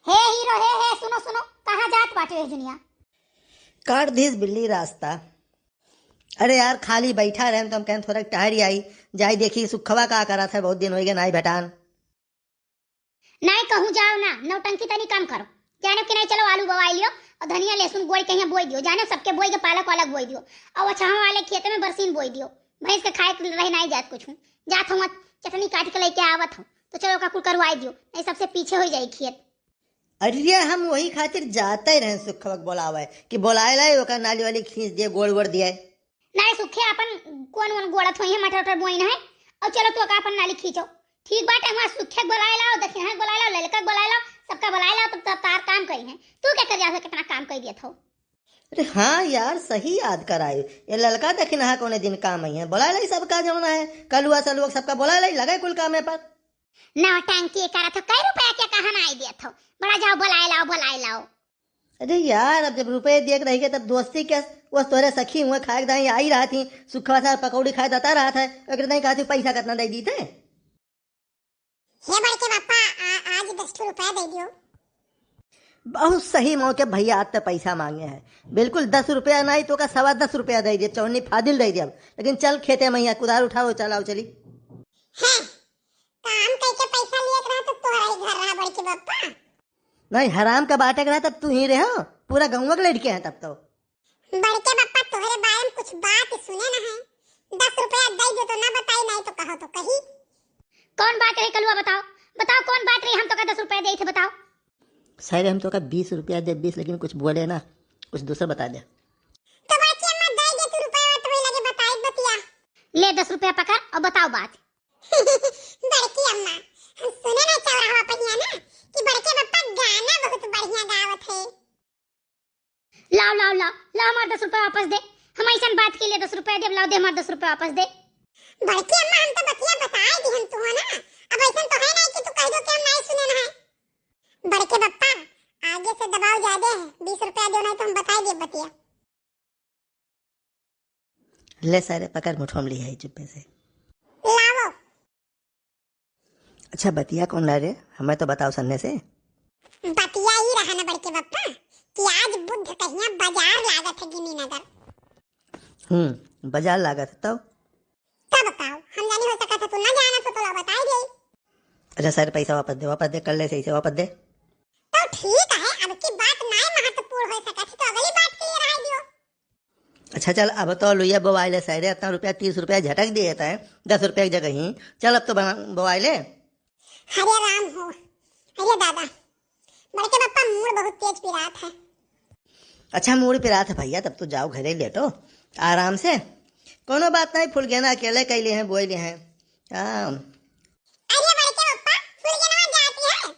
हे hero, हे सुनो सुनो, कहाँ जात बाटे हे दुनिया। काट दीस बिल्ली रास्ता। अरे यार खाली बैठा रहे तो हम कहें थोड़ा टहरी आई जाई देखी सुखवा का करा था, बहुत दिन हो गए नाई भेटान। नहीं कहूँ जाओ ना, नौटंकी तनी कम करो। जाने कि नहीं, चलो आलू बवाई लियो और धनिया लहसुन बोई के यहाँ बोई दियो। जाने सबके बोई के पालक वालक बोई दियो और छाव वाले खेत में बरसीन बोई दियो। भैंस के खाए के रही नहीं जात कुछ हूँ, जात हूँ चटनी काट के लेके आवत हूँ, तो चलो का कुल करवाई दियो, नहीं सबसे पीछे हो जाए खेत। अरे हम वही खातिर जाते ही रहे सुखवा बोलावे कि बोलाए लाए ओका नाली वाली खींच दिए गोड़ गोड़ दिए। नहीं सुखे अपन कौन वन गोड़त हुई है, मटर उटर बोई है और चलो तो का अपन नाली खींचो। ठीक बात है, वहाँ सुखे बुलाए लाओ, दक्षिणा बुलाए लाओ, ललका बुलाए लाओ, सबका बुलाए लाओ, तब तार काम करी है। तू क्या कर जा कितना काम कर दिया था। अरे हाँ यार सही याद कराए, ये लड़का दखिन हा कोने दिन काम आई है, बोला लाई सबका जमना है, कलुआ सलुआ सबका बोला लाई लगे कुल काम है पर ना टैंकी करा था, कई रुपया क्या कहा ना आई दिया था, बड़ा जाओ बुलाए लाओ बुलाए लाओ। अरे यार अब जब रुपए देख रही है तब दोस्ती क्या, वो तोरे सखी हुए खाए दाई आई रहा थी, सुखवा सा पकौड़ी खाए देता रहा था, अगर नहीं कहा थी पैसा कितना दे दी थे। हे बड़के पापा आज 10 रुपया दे दियो। बहुत सही मौके भैया आज तक पैसा मांगे हैं, बिल्कुल 10 रुपया नहीं तो का 10.25 दे दिया, चौनी फादिल दे दिया। लेकिन चल खेते मैया कुदार उठाओ चलाओ चली। है काम करके पैसा लिए रहा तो तोहरा ही घर रहा बड़के पापा। नहीं हराम का बाटे रहा तब तू ही रहे हो, पूरा गाँव के लड़के हैं तब तो। बड़के पापा तोहरे बारे में कुछ बात सुने ना है, 10 रुपया दे दो तो ना बताई, नहीं तो कहो तो कही। कौन बात रही कलुआ, बताओ बताओ कौन बात रही, हम तो का 10 रुपया दे थे बताओ। शायद हम तो का 20 रुपया दे 20, लेकिन कुछ बोले ना, कुछ दूसरा बता दे। तो बड़की अम्मा दे दे तू रुपया तो वही लगे बताई बतिया। ले 10 रुपया पकड़ और बताओ बात। बड़की अम्मा हम सुने ना चौराहा पहिया ना कि बड़के पापा गाना बहुत बढ़िया गावत है। लाओ लाओ लाओ लाओ हमारे 10 रुपया वापस दे, हम ऐसा बात के लिए 10 रुपया दे, लाओ दे हमारे 10 रुपया वापस दे। बड़की अम्मा हम तो बतिया बताए दी हम तो ना, अब ऐसा तो है नहीं कि तू कह दो कि हम नहीं सुने ना है। बड़के पप्पा आगे से दबाव ज्यादा है, 20 रुपया दो नहीं तो हम बताए दे बतिया। ले सारे पकड़ मुठोम ली है चुप्पे से। लाओ। अच्छा बतिया कौन ला रे, हमें तो बताओ सन्ने से। बतिया ही रहा ना बड़के पप्पा कि आज बुद्ध कहिया बाजार लागत है गिनी नगर। बाजार लागत है तब बताओ, हम जाने हो सका था तू ना जाना तो ला बताई दे। अच्छा सारे पैसा वापस दे कर ले सही से वापस दे। तो ठीक है, अब की बात नहीं महत्वपूर्ण हो सका थी तो अगली बात के लिए रह दियो। अच्छा चल अब तो लोहिया बोवाई ले सारे, इतना रुपया 30 रुपया झटक दिए था 10 रुपया की जगह ही, चल अब तो बोवाई ले। हरे राम हो, अरे दादा बड़के पापा मूड बहुत तेज पिरात है। अच्छा मूड पे रात है भैया, तब तो जाओ घरे लेटो आराम से, कोनो बात नहीं, फुल गेना अकेले कैले हैं बोले हैं। अरे बड़के पापा फुल गेनवा जाती है।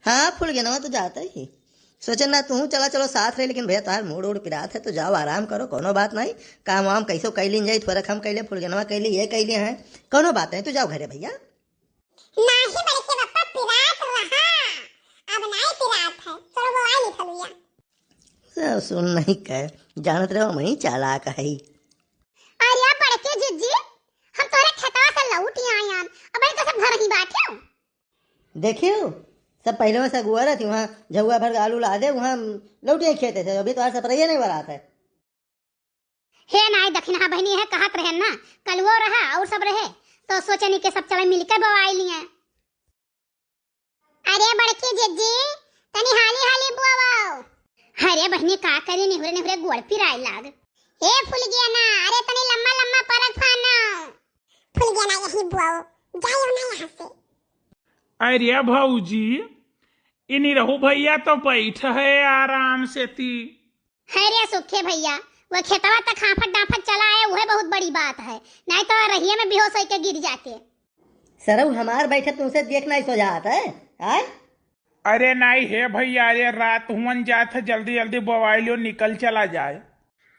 हाँ फुल गेनवा तो जाता ही, सोचे ना तू चला चलो साथ रहे, लेकिन भैया तुम्हार मूड उड़ पिरात है तो जाओ आराम करो, कोनो बात नहीं, काम वाम कैसो कैली जाए, थोड़ा हम कैले फुल गेनवा कैली ये कैले हैं, कोनो बात नहीं, तू जाओ घरे भैया। नहीं बड़के पापा पिरात रहा, अब नहीं पिरात है, चलो बोलाई निकलुया। सुन नहीं कह जानत रहो मैं चालाक है। अरे बड़के जिज्जी हम तोरे खेतवा से लौटी आयान, अब तो सब घर ही बैठे हो। देखियो सब पहले में से गुआ थी, वहाँ झुआ भर आलू ला दे, वहाँ लौटिया खेते थे, अभी तो आज सपरैया नहीं बरात है। हे नाई दक्षिणा बहनी है कहत रहे ना, कल वो रहा और सब रहे तो सोचे नहीं के सब चले मिलकर बवाई लिए। अरे बड़की जिज्जी तनी हाली हाली बुआवाओ। अरे बहनी का करे निहुरे निहुरे गोड़ पिराई लाग। ए फुल गया ना, अरे तनी लम्मा लम्मा परत फाना फुल गया ना, यही बुआओ जाओ ना यहाँ से। अरे भौजी इन्हीं रहो भैया तो बैठ है आराम से ती। अरे सुखे भैया वो खेतवा तक हाफत डाफत चला है, वह बहुत बड़ी बात है, नहीं तो रहिए में बेहोश होकर गिर जाते। सरऊ हमार बैठे तुमसे देखना ही सो जाता है आए? अरे नहीं है भैया, अरे रात हुन जात है, जल्दी जल्दी बवाइलो निकल चला जाए।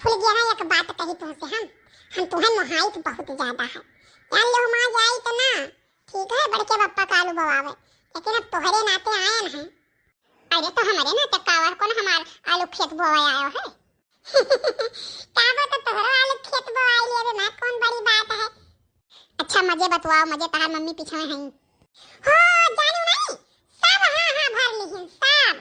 फुल गया ना, एक बात कही तुमसे, हम तुम्हें मोहाइत बहुत ज्यादा है, जान लो हम आ जाए तो ना ठीक है बड़के पापा का आलू बवावे, लेकिन अब तोहरे नाते आए हैं। अरे तो हमारे नाते कावर कौन हमार आलू खेत बोवाए आयो है। क्या बता तोहरा आलू खेत बोवाई लिए रे, ना कौन बड़ी बात है। अच्छा मजे बतवाओ, मजे तहार मम्मी पीछे में हैं। हो जानू नहीं सब, हाँ हाँ भर ली हैं सब।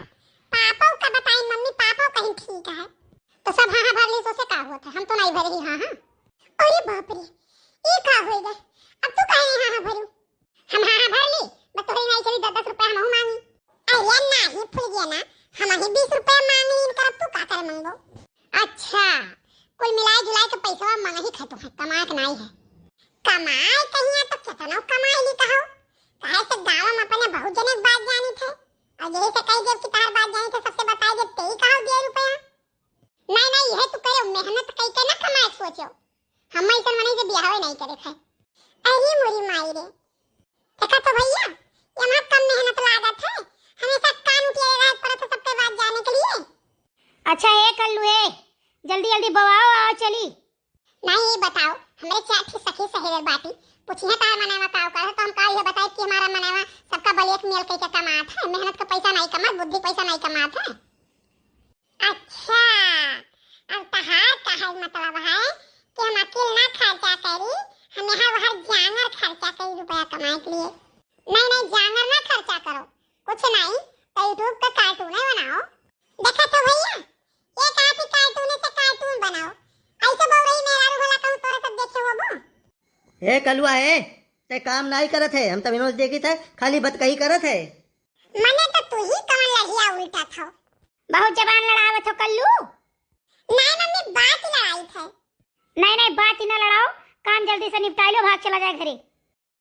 यही से कही देव कि तार बात जानी तो सबसे बताई दे तेई कहां दे रुपया नहीं नहीं यह तू करे मेहनत कई के ना कमाए सोचो हम ऐसा मने से बियाह नहीं करे थे अरे मोरी माई रे देखा तो भैया ये मत कम मेहनत लागत है हमेशा कान उठिए रहा पड़ता सबके बात जाने के लिए अच्छा ये कर लू है जल्दी जल्दी बवाओ आओ चली नहीं ये बताओ हमारे चार की सखी सहेली बाटी पूछिए तार मनावा का कर तो हम का ये बताए कि हमारा मनावा सबका बलेक मेल के कमात है मेहनत का पैसा नहीं कमात बुद्धि पैसा नहीं कमात है अच्छा अब तहार का मतलब है कि हम अकेले ना खर्चा करी हमें हर जानवर खर्चा कई रुपया कमाए के लिए नहीं नहीं जानवर ना खर्चा करो कुछ नहीं तो यूट्यूब का कार्टून बनाओ देखा तो भैया ये कहा कि कार्टून से कार्टून बनाओ ऐसे बोल रही मेरा भला कहूं तोरा सब देखे हो वो ए कलुआ है ते काम नहीं करत है हम तो विनोद देखी था खाली बतकही करत है मने तो तू ही कौन लहिया उल्टा था बहुत जबान लड़ावत हो कल्लू नहीं मम्मी बात ही लड़ाई थे नहीं नहीं बात ही ना लड़ाओ काम जल्दी से निपटा लो भाग चला जाए घरे